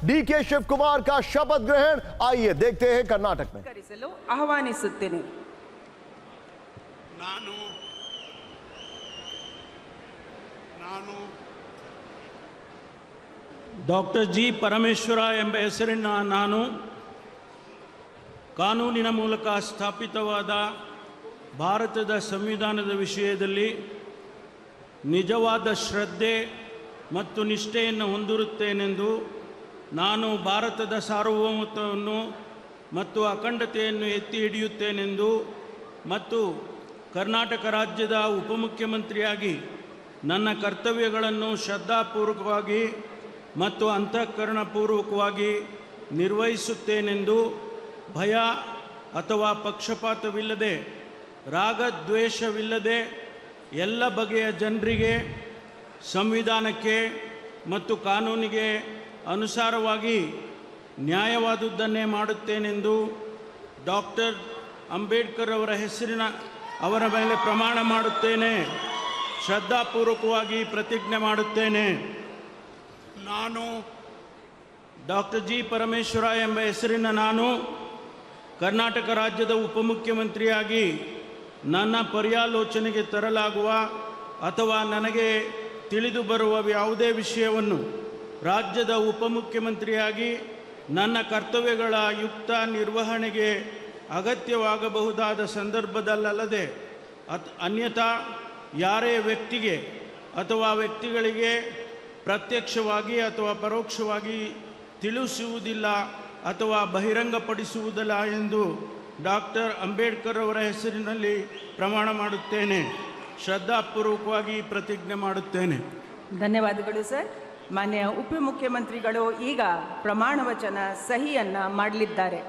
DK Shiv Kumar का शपथ ग्रहण। आइए देखते हैं कर्नाटक में। आह्वानिಸುತ್ತೇನೆ। ನಾನು ಡಾಕ್ಟರ್ ಜಿ ಪರಮೇಶ್ವರ ಎಂಬ ಹೆಸರಿನ ನಾನು ಕಾನೂನಿನ ಮೂಲಕ ಸ್ಥಾಪಿತವಾದ ಭಾರತದ ಸಂವಿಧಾನದ ವಿಷಯದಲ್ಲಿ ನಿಜವಾದ ಶ್ರದ್ಧೆ ಮತ್ತು ನಿಷ್ಠೆಯನ್ನು ಹೊಂದಿರುತ್ತೇನೆಂದು, ನಾನು ಭಾರತದ ಸಾರ್ವಭೌಮತ್ವವನ್ನು ಮತ್ತು ಅಖಂಡತೆಯನ್ನು ಎತ್ತಿ ಹಿಡಿಯುತ್ತೇನೆಂದು ಮತ್ತು ಕರ್ನಾಟಕ ರಾಜ್ಯದ ಉಪಮುಖ್ಯಮಂತ್ರಿಯಾಗಿ ನನ್ನ ಕರ್ತವ್ಯಗಳನ್ನು ಶ್ರದ್ಧಾಪೂರ್ವಕವಾಗಿ ಮತ್ತು ಅಂತಃಕರಣಪೂರ್ವಕವಾಗಿ ನಿರ್ವಹಿಸುತ್ತೇನೆಂದು, ಭಯ ಅಥವಾ ಪಕ್ಷಪಾತವಿಲ್ಲದೆ, ರಾಗದ್ವೇಷವಿಲ್ಲದೆ ಎಲ್ಲ ಬಗೆಯ ಜನರಿಗೆ ಸಂವಿಧಾನಕ್ಕೆ ಮತ್ತು ಕಾನೂನಿಗೆ ಅನುಸಾರವಾಗಿ ನ್ಯಾಯವಾದುದನ್ನೇ ಮಾಡುತ್ತೇನೆಂದು ಡಾಕ್ಟರ್ ಅಂಬೇಡ್ಕರ್ ಅವರ ಮೇಲೆ ಪ್ರಮಾಣ ಮಾಡುತ್ತೇನೆ. ಶ್ರದ್ಧಾಪೂರ್ವಕವಾಗಿ ಪ್ರತಿಜ್ಞೆ ಮಾಡುತ್ತೇನೆ. ನಾನು ಡಾಕ್ಟರ್ ಜಿ ಪರಮೇಶ್ವರ ಎಂಬ ಹೆಸರಿನ ನಾನು ಕರ್ನಾಟಕ ರಾಜ್ಯದ ಉಪಮುಖ್ಯಮಂತ್ರಿಯಾಗಿ ನನ್ನ ಪರ್ಯಾಲೋಚನೆಗೆ ತರಲಾಗುವ ಅಥವಾ ನನಗೆ ತಿಳಿದು ಬರುವ ಯಾವುದೇ ವಿಷಯವನ್ನು ರಾಜ್ಯದ ಉಪಮುಖ್ಯಮಂತ್ರಿಯಾಗಿ ನನ್ನ ಕರ್ತವ್ಯಗಳ ಯುಕ್ತ ನಿರ್ವಹಣೆಗೆ ಅಗತ್ಯವಾಗಬಹುದಾದ ಸಂದರ್ಭದಲ್ಲದೆ ಅನ್ಯಥಾ ಯಾರೇ ವ್ಯಕ್ತಿಗೆ ಅಥವಾ ವ್ಯಕ್ತಿಗಳಿಗೆ ಪ್ರತ್ಯಕ್ಷವಾಗಿ ಅಥವಾ ಪರೋಕ್ಷವಾಗಿ ತಿಳಿಸುವುದಿಲ್ಲ ಅಥವಾ ಬಹಿರಂಗಪಡಿಸುವುದಿಲ್ಲ ಎಂದು ಡಾಕ್ಟರ್ ಅಂಬೇಡ್ಕರ್ ಅವರ ಹೆಸರಿನಲ್ಲಿ ಪ್ರಮಾಣ ಮಾಡುತ್ತೇನೆ. ಶ್ರದ್ಧಾಪೂರ್ವಕವಾಗಿ ಪ್ರತಿಜ್ಞೆ ಮಾಡುತ್ತೇನೆ. ಧನ್ಯವಾದಗಳು ಸರ್. ಮಾನ್ಯ ಉಪಮುಖ್ಯಮಂತ್ರಿಗಳು ಈಗ ಪ್ರಮಾಣ ವಚನ ಸಹಿಯನ್ನು ಮಾಡಲಿದ್ದಾರೆ.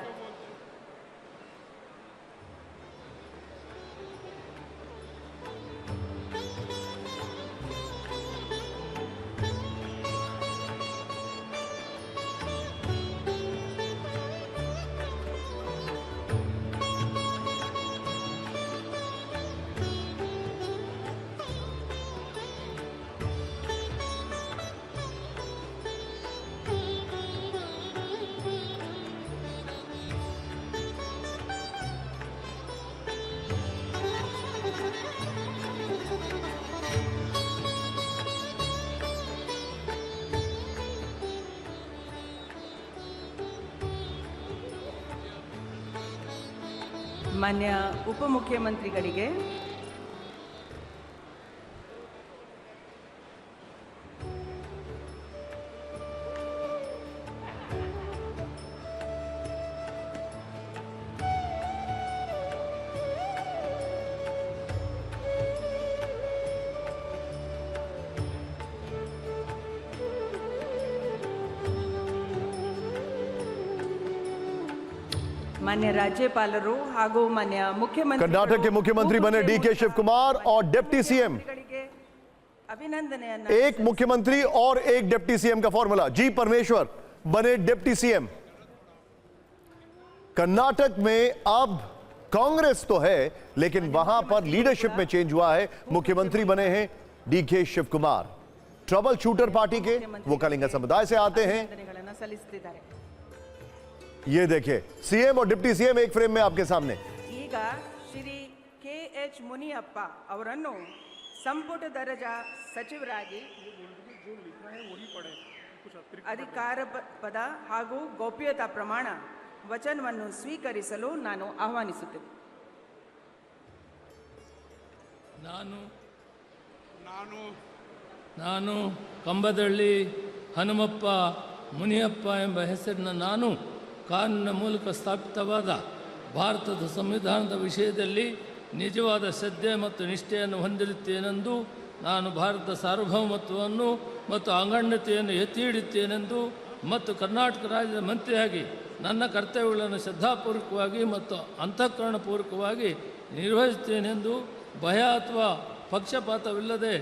ಮಾನ್ಯ ಉಪಮುಖ್ಯಮಂತ್ರಿಗಳಿಗೆ मान्य राज्यपालರು ಹಾಗೂ ಮಾನ್ಯ ಮುಖ್ಯಮಂತ್ರಿ कर्नाटक के मुख्यमंत्री बने डीके शिव कुमार और डिप्टी सीएम। अभिनंदन। एक मुख्यमंत्री और एक डिप्टी सीएम का फॉर्मूला। जी परमेश्वर बने डिप्टी सीएम। कर्नाटक में अब कांग्रेस तो है, लेकिन वहां पर लीडरशिप में चेंज हुआ है। मुख्यमंत्री बने हैं DK Shiv Kumar, trouble shooter party के, वो कलिंगा समुदाय से आते हैं। ये देखिए, सीएम और डिप्टी सीएम एक फ्रेम में आपके सामने। ಈಗ ಶ್ರೀ KH ಮುನಿಯಪ್ಪ ಅವರನ್ನು ಸಂಪುಟ ದರ್ಜಾ ಸಚಿವರಾಗಿ ಅಧಿಕಾರ ಪದ ಹಾಗೂ ಗೌಪ್ಯತಾ ಪ್ರಮಾಣ ವಚನವನ್ನು ಸ್ವೀಕರಿಸಲು ನಾನು ಆಹ್ವಾನಿಸುತ್ತೇನೆ. ನಾನು ಕಂಬದಳ್ಳಿ ಹನುಮಪ್ಪ ಮುನಿಯಪ್ಪ ಎಂಬ ಹೆಸರಿನ ನಾನು ಕಾನೂನಿನ ಮೂಲಕ ಸ್ಥಾಪಿತವಾದ ಭಾರತದ ಸಂವಿಧಾನದ ವಿಷಯದಲ್ಲಿ ನಿಜವಾದ ಶ್ರದ್ಧೆ ಮತ್ತು ನಿಷ್ಠೆಯನ್ನು ಹೊಂದಿರುತ್ತೇನೆಂದು, ನಾನು ಭಾರತದ ಸಾರ್ವಭೌಮತ್ವವನ್ನು ಮತ್ತು ಅಖಂಡತೆಯನ್ನು ಎತ್ತಿ ಹಿಡಿಯುತ್ತೇನೆಂದು ಮತ್ತು ಕರ್ನಾಟಕ ರಾಜ್ಯದ ಮಂತ್ರಿಯಾಗಿ ನನ್ನ ಕರ್ತವ್ಯಗಳನ್ನು ಶ್ರದ್ಧಾಪೂರ್ವಕವಾಗಿ ಮತ್ತು ಅಂತಃಕರಣಪೂರ್ವಕವಾಗಿ ನಿರ್ವಹಿಸುತ್ತೇನೆಂದು, ಭಯ ಅಥವಾ ಪಕ್ಷಪಾತವಿಲ್ಲದೆ,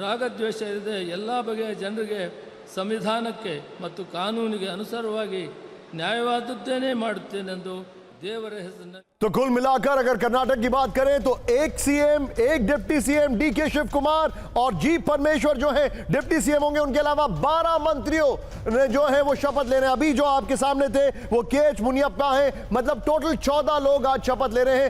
ರಾಗದ್ವೇಷ ಇಲ್ಲದೆ ಎಲ್ಲ ಬಗೆಯ ಜನರಿಗೆ ಸಂವಿಧಾನಕ್ಕೆ ಮತ್ತು ಕಾನೂನಿಗೆ ಅನುಸಾರವಾಗಿ ನ್ಯಾಯವಾದದ್ದೇನೇ ಮಾಡುತ್ತೇನೆಂದು ದೇವರ ಹೆಸರಿನಲ್ಲಿ तो कुल मिलाकर अगर कर्नाटक की बात करें तो एक सीएम, एक deputy CM DK Shiv Kumar और जी परमेश्वर जो है डिप्टी सीएम होंगे। उनके अलावा 12 मंत्रियों ने जो है वो शपथ ले रहे हैं। अभी जो आपके सामने थे वो केएच मुनियप्पा हैं। मतलब टोटल 14 लोग आज शपथ ले रहे हैं।